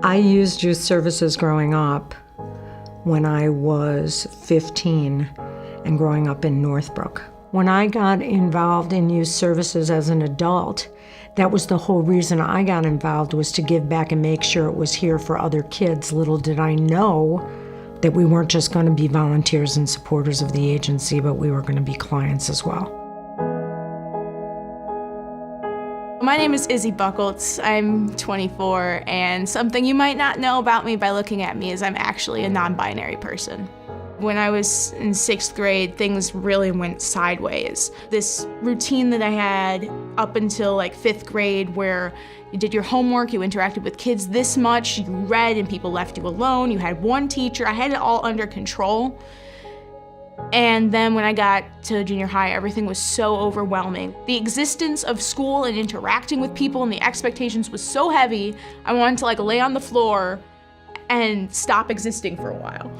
I used youth services growing up when I was 15 and growing up in Northbrook. When I got involved in youth services as an adult, that was the whole reason I got involved, was to give back and make sure it was here for other kids. Little did I know that we weren't just going to be volunteers and supporters of the agency, but we were going to be clients as well. My name is Izzy Buckles. I'm 24, and something you might not know about me by looking at me is I'm actually a non-binary person. When I was in 6th grade, things really went sideways. This routine that I had up until like 5th grade, where you did your homework, you interacted with kids this much, you read and people left you alone, you had one teacher, I had it all under control. And then when I got to junior high, everything was so overwhelming. The existence of school and interacting with people and the expectations was so heavy, I wanted to like lay on the floor and stop existing for a while.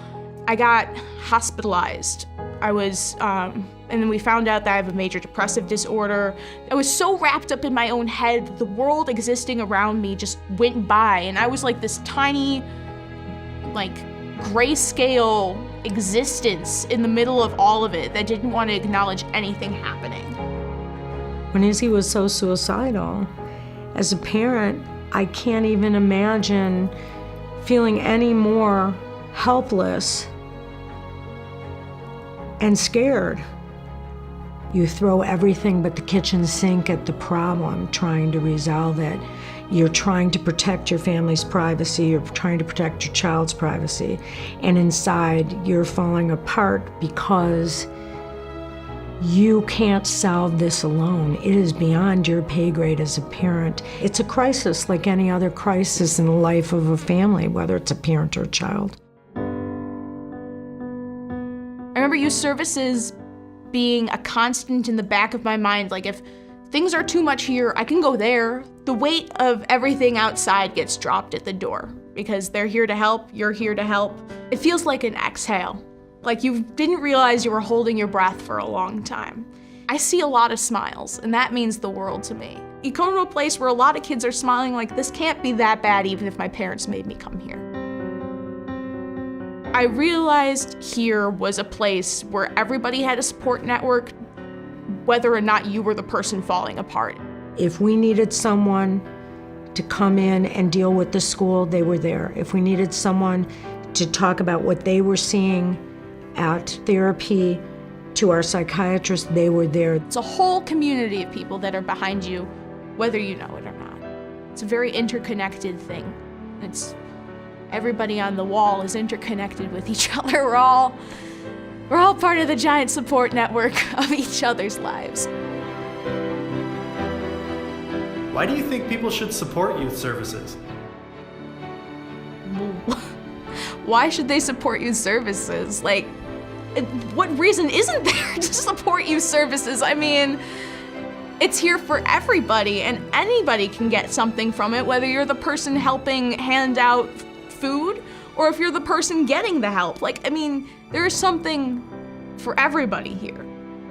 I got hospitalized. And then we found out that I have a major depressive disorder. I was so wrapped up in my own head, the world existing around me just went by, and I was like this tiny, like, grayscale existence in the middle of all of it that didn't want to acknowledge anything happening. When Izzy was so suicidal, as a parent, I can't even imagine feeling any more helpless and scared. You throw everything but the kitchen sink at the problem, trying to resolve it. You're trying to protect your family's privacy, you're trying to protect your child's privacy, and inside you're falling apart because you can't solve this alone. It is beyond your pay grade as a parent. It's a crisis like any other crisis in the life of a family, whether it's a parent or a child. I remember youth services being a constant in the back of my mind, like if things are too much here, I can go there. The weight of everything outside gets dropped at the door because they're here to help, you're here to help. It feels like an exhale, like you didn't realize you were holding your breath for a long time. I see a lot of smiles, and that means the world to me. You come to a place where a lot of kids are smiling like, this can't be that bad even if my parents made me come here. I realized here was a place where everybody had a support network, whether or not you were the person falling apart. If we needed someone to come in and deal with the school, they were there. If we needed someone to talk about what they were seeing at therapy to our psychiatrist, they were there. It's a whole community of people that are behind you, whether you know it or not. It's a very interconnected thing. Everybody on the wall is interconnected with each other. We're all part of the giant support network of each other's lives. Why do you think people should support youth services? Why should they support youth services? Like, what reason isn't there to support youth services? I mean, it's here for everybody, and anybody can get something from it, whether you're the person helping hand out food or if you're the person getting the help. Like, I mean, there's something for everybody here.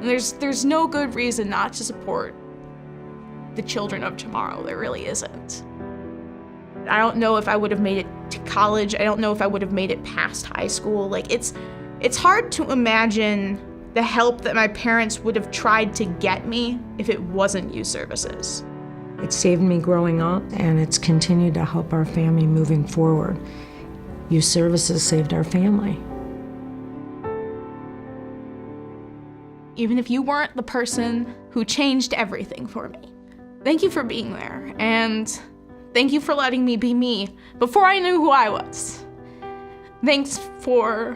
And there's no good reason not to support the children of tomorrow. There really isn't. I don't know if I would have made it to college. I don't know if I would have made it past high school. Like, it's hard to imagine the help that my parents would have tried to get me if it wasn't youth services. It saved me growing up, and it's continued to help our family moving forward. Youth services saved our family. Even if you weren't the person who changed everything for me, thank you for being there, and thank you for letting me be me before I knew who I was. Thanks for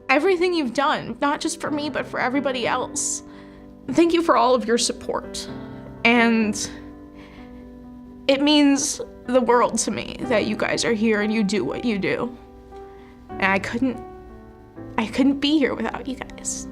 everything you've done, not just for me, but for everybody else. Thank you for all of your support. And it means the world to me that you guys are here and you do what you do. And I couldn't be here without you guys.